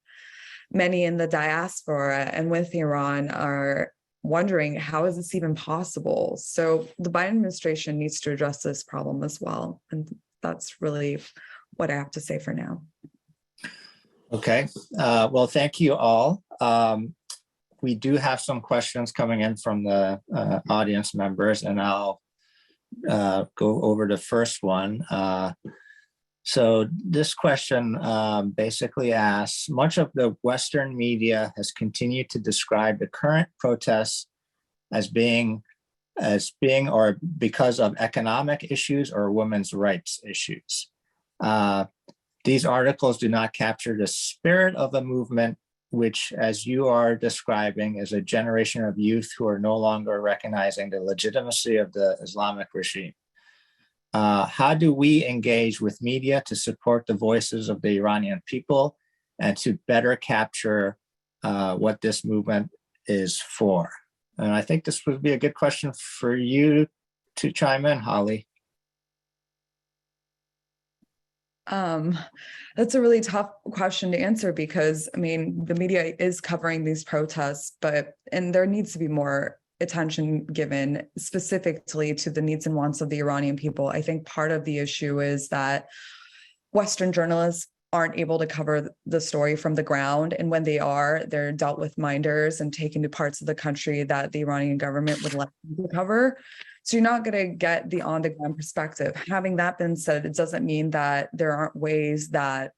Many in the diaspora and with Iran are wondering, how is this even possible? So the Biden administration needs to address this problem as well. And that's really what I have to say for now. Okay, well, thank you all. We do have some questions coming in from the audience members, and I'll go over the first one. So this question basically asks, much of the Western media has continued to describe the current protests as being or because of economic issues or women's rights issues. These articles do not capture the spirit of the movement, which, as you are describing, is a generation of youth who are no longer recognizing the legitimacy of the Islamic regime. How do we engage with media to support the voices of the Iranian people and to better capture what this movement is for? And I think this would be a good question for you to chime in, Holly. That's a really tough question to answer because, I mean, the media is covering these protests, and there needs to be more attention given specifically to the needs and wants of the Iranian people. I think part of the issue is that Western journalists aren't able to cover the story from the ground. And when they are, they're dealt with minders and taken to parts of the country that the Iranian government would like them to cover. So you're not going to get the on-the-ground perspective. Having that been said, it doesn't mean that there aren't ways that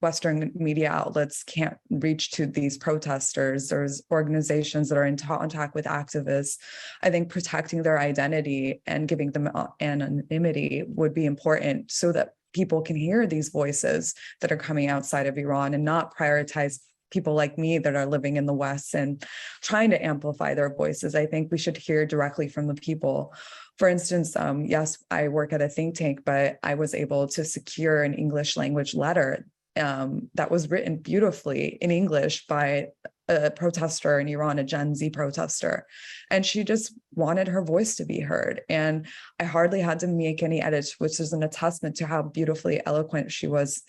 Western media outlets can't reach to these protesters. There's organizations that are in contact with activists. I think protecting their identity and giving them anonymity would be important so that people can hear these voices that are coming outside of Iran and not prioritize people like me that are living in the West and trying to amplify their voices. I think we should hear directly from the people. For instance, yes, I work at a think tank, but I was able to secure an English language letter that was written beautifully in English by a protester in Iran, a Gen Z protester. And she just wanted her voice to be heard. And I hardly had to make any edits, which is an attestment to how beautifully eloquent she was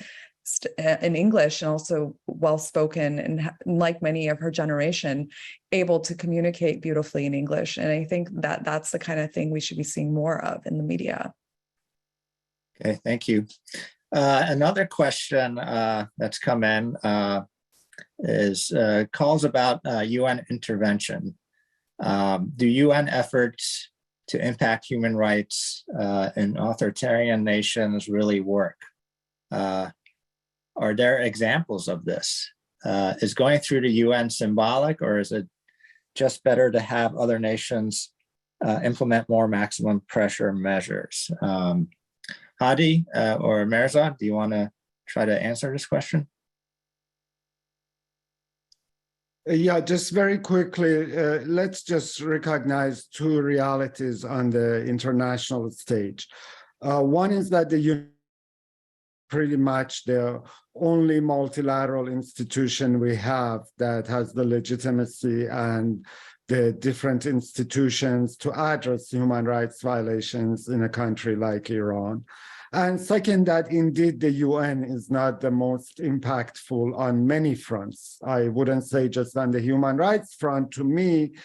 in English, and also well-spoken, and like many of her generation, able to communicate beautifully in English. And I think that that's the kind of thing we should be seeing more of in the media. Okay, thank you. Another question that's come in is calls about UN intervention. Do UN efforts to impact human rights in authoritarian nations really work? Are there examples of this? Is going through the UN symbolic, or is it just better to have other nations implement more maximum pressure measures? Hadi or Mehrzad, do you want to try to answer this question? Yeah, just very quickly, let's just recognize two realities on the international stage. One is that the UN pretty much the only multilateral institution we have that has the legitimacy and the different institutions to address human rights violations in a country like Iran. And second, that indeed the UN is not the most impactful on many fronts. I wouldn't say just on the human rights front. To me,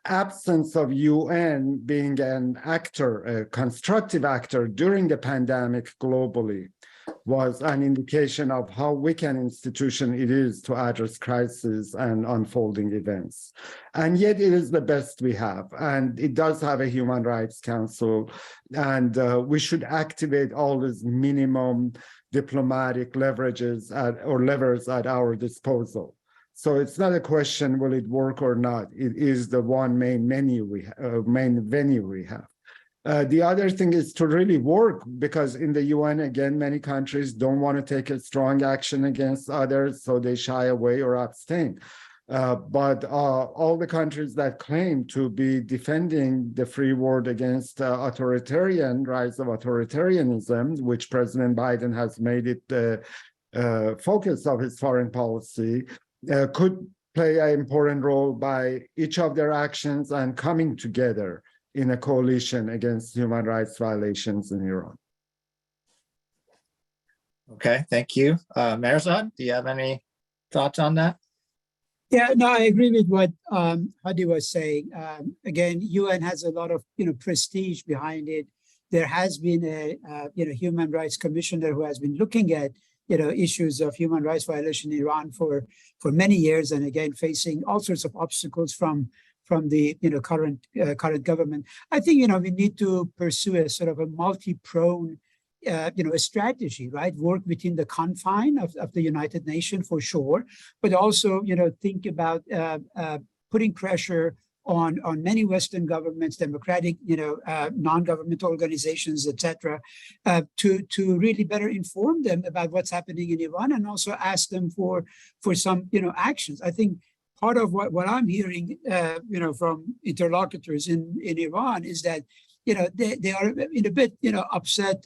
absence of UN being an actor, a constructive actor during the pandemic globally, was an indication of how weak an institution it is to address crises and unfolding events. And yet it is the best we have. And it does have a Human Rights Council. And we should activate all these minimum diplomatic leverages or levers at our disposal. So it's not a question, will it work or not? It is the one main venue we have. The other thing is to really work, because in the UN, again, many countries don't want to take a strong action against others, so they shy away or abstain. But all the countries that claim to be defending the free world against rise of authoritarianism, which President Biden has made it the focus of his foreign policy, could play an important role by each of their actions and coming together in a coalition against human rights violations in Iran. Okay, thank you. Mehrzad, do you have any thoughts on that? Yeah, no, I agree with what Hadi was saying. Again, UN has a lot of prestige behind it. There has been a human rights commissioner who has been looking at issues of human rights violation in Iran for many years, and again facing all sorts of obstacles from the current government. I think we need to pursue a sort of a multi-pronged a strategy, right? Work within the confine of the United Nations for sure, but also think about putting pressure on many Western governments, democratic non-governmental organizations, etc., to really better inform them about what's happening in Iran, and also ask them for some actions. I think part of what I'm hearing, from interlocutors in Iran is that, they are in a bit, upset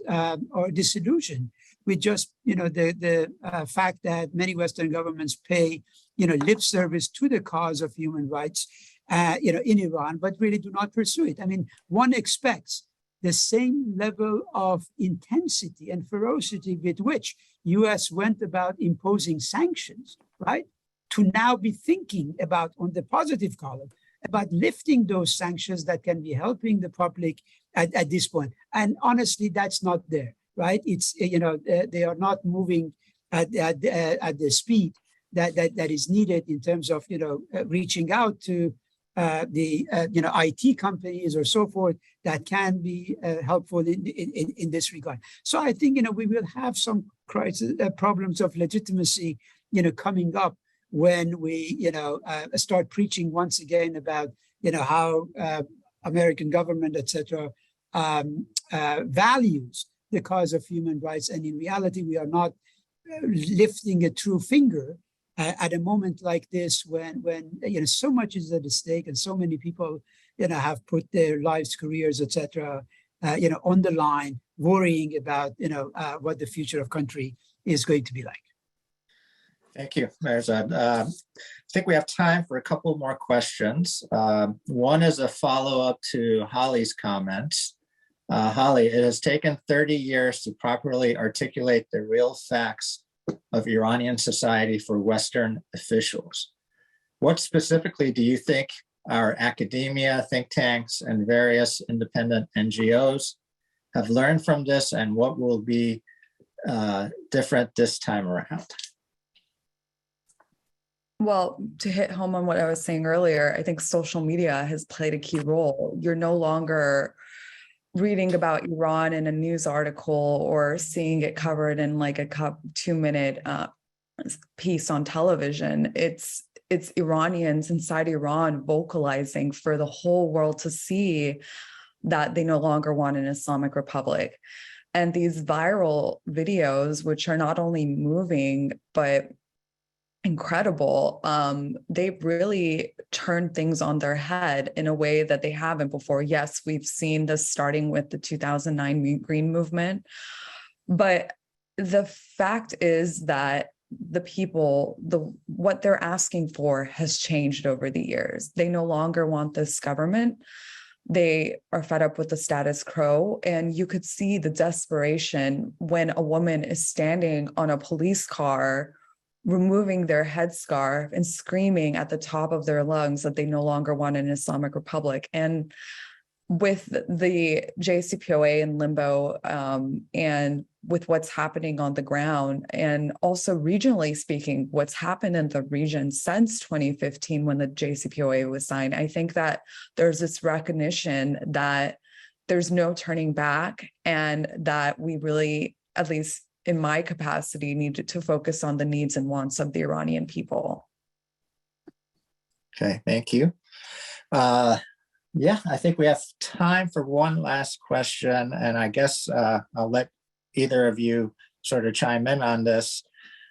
or disillusioned with just, the fact that many Western governments pay, lip service to the cause of human rights, in Iran, but really do not pursue it. I mean, one expects the same level of intensity and ferocity with which U.S. went about imposing sanctions, right? To now be thinking about, on the positive column, about lifting those sanctions that can be helping the public at this point. And honestly, that's not there, right? It's, they are not moving at the speed that is needed in terms of reaching out to the IT companies or so forth that can be helpful in this regard. So I think we will have some problems of legitimacy coming up when we start preaching once again about how American government, etc., values the cause of human rights, and in reality we are not lifting a true finger at a moment like this when so much is at stake and so many people have put their lives, careers, etc. On the line, worrying about what the future of country is going to be like. Thank you, Mehrzad. I think we have time for a couple more questions. One is a follow-up to Holly's comments. Holly, it has taken 30 years to properly articulate the real facts of Iranian society for Western officials. What specifically do you think our academia, think tanks, and various independent NGOs have learned from this, and what will be different this time around? Well, to hit home on what I was saying earlier, I think social media has played a key role. You're no longer reading about Iran in a news article or seeing it covered in like a 2-minute piece on television. It's Iranians inside Iran vocalizing for the whole world to see that they no longer want an Islamic Republic. And these viral videos, which are not only moving, but incredible, they've really turned things on their head in a way that they haven't before. Yes, we've seen this starting with the 2009 Green Movement, but the fact is that the people, what they're asking for has changed over the years. They no longer want this government. They are fed up with the status quo, and you could see the desperation when a woman is standing on a police car removing their headscarf and screaming at the top of their lungs that they no longer want an Islamic Republic. And with the JCPOA in limbo, and with what's happening on the ground, and also regionally speaking, what's happened in the region since 2015 when the JCPOA was signed, I think that there's this recognition that there's no turning back, and that we really, at least in my capacity, need to focus on the needs and wants of the Iranian people. Okay, thank you. Yeah, I think we have time for one last question, and I guess I'll let either of you sort of chime in on this.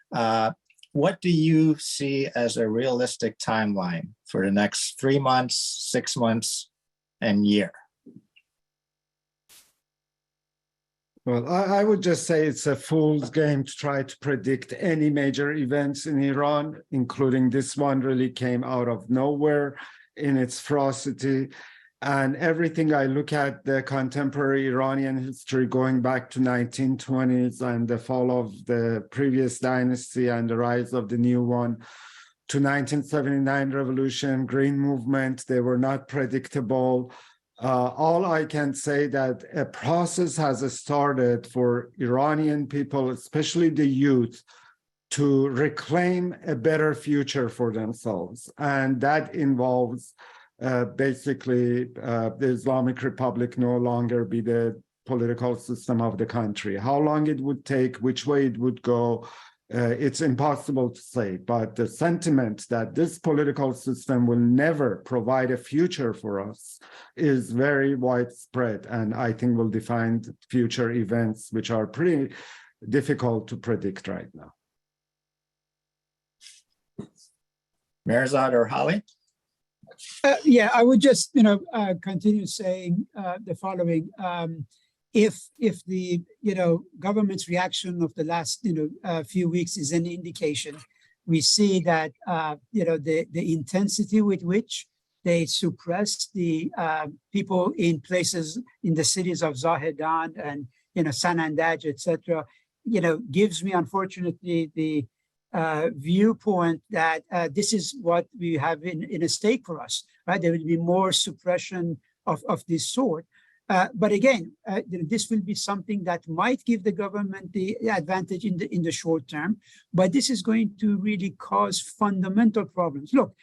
What do you see as a realistic timeline for the next 3 months, 6 months, and year? Well, I would just say it's a fool's game to try to predict any major events in Iran, including this one really came out of nowhere in its ferocity. And everything I look at the contemporary Iranian history going back to 1920s and the fall of the previous dynasty and the rise of the new one to 1979 revolution, Green Movement, they were not predictable. All I can say that a process has started for Iranian people, especially the youth, to reclaim a better future for themselves. And that involves basically the Islamic Republic no longer be the political system of the country. How long it would take, which way it would go, it's impossible to say. But the sentiment that this political system will never provide a future for us is very widespread, and I think will define future events, which are pretty difficult to predict right now. Mehrzad or Holly? Yeah, I would just continue saying the following. If the government's reaction of the last few weeks is an indication, we see that the intensity with which they suppress the people in places in the cities of Zahedan and Sanandaj, etc. Gives me unfortunately the viewpoint that this is what we have in a stake for us, right? There will be more suppression of this sort. But again, this will be something that might give the government the advantage in the short term, but this is going to really cause fundamental problems. Look,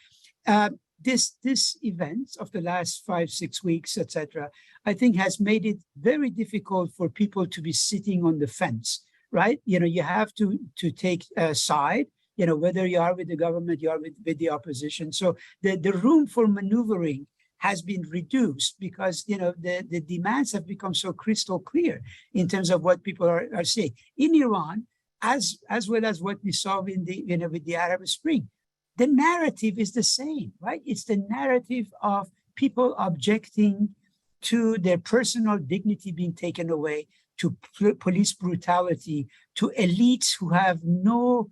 this event of the last 5-6 weeks, etc., I think has made it very difficult for people to be sitting on the fence, right? You have to take a side. Whether you are with the government, you are with the opposition. So the room for maneuvering has been reduced because the demands have become so crystal clear in terms of what people are saying in Iran, as well as what we saw in with the Arab Spring. The narrative is the same, right? It's the narrative of people objecting to their personal dignity being taken away, to police brutality, to elites who have no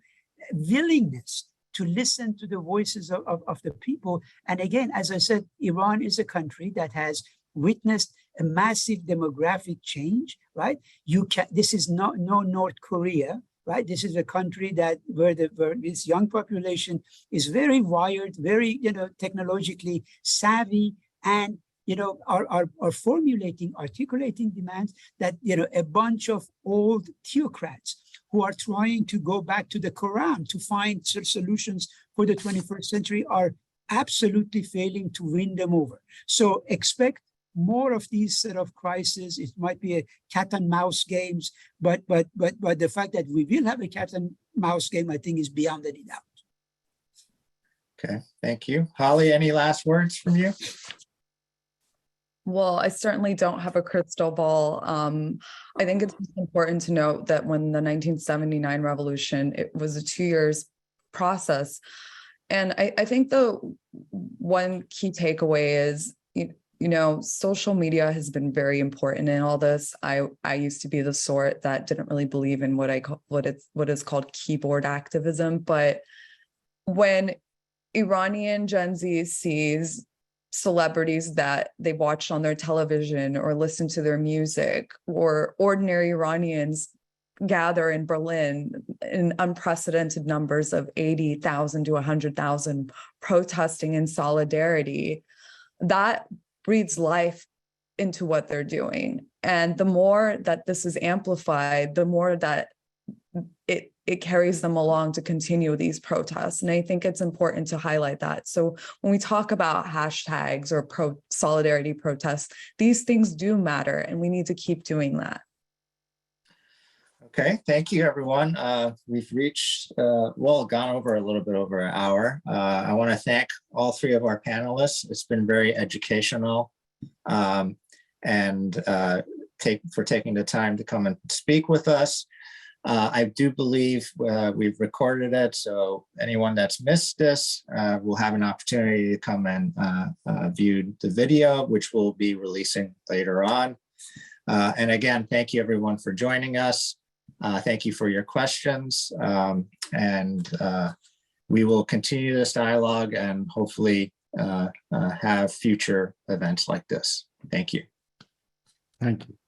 willingness to listen to the voices of the people. And again, as I said, Iran is a country that has witnessed a massive demographic change, right? This is no North Korea, right? This is a country where this young population is very wired, very technologically savvy, and are formulating, articulating demands that a bunch of old theocrats who are trying to go back to the Quran to find solutions for the 21st century are absolutely failing to win them over. So expect more of these sort of crises. It might be a cat and mouse games, but the fact that we will have a cat and mouse game, I think, is beyond any doubt. Okay, thank you. Holly, any last words from you? Well, I certainly don't have a crystal ball. I think it's important to note that when the 1979 revolution, it was a 2 years process. And I think the one key takeaway is, social media has been very important in all this. I used to be the sort that didn't really believe in what is called keyboard activism. But when Iranian Gen Z sees celebrities that they watched on their television or listen to their music, or ordinary Iranians gather in Berlin in unprecedented numbers of 80,000 to 100,000 protesting in solidarity, that breathes life into what they're doing. And the more that this is amplified, the more that it carries them along to continue these protests. And I think it's important to highlight that. So when we talk about hashtags or solidarity protests, these things do matter, and we need to keep doing that. Okay, thank you, everyone. We've reached, gone over a little bit over an hour. I want to thank all three of our panelists. It's been very educational, and for taking the time to come and speak with us. I do believe we've recorded it, so anyone that's missed this will have an opportunity to come and view the video, which we'll be releasing later on. And again, thank you everyone for joining us. Thank you for your questions, and we will continue this dialogue and hopefully have future events like this. Thank you. Thank you.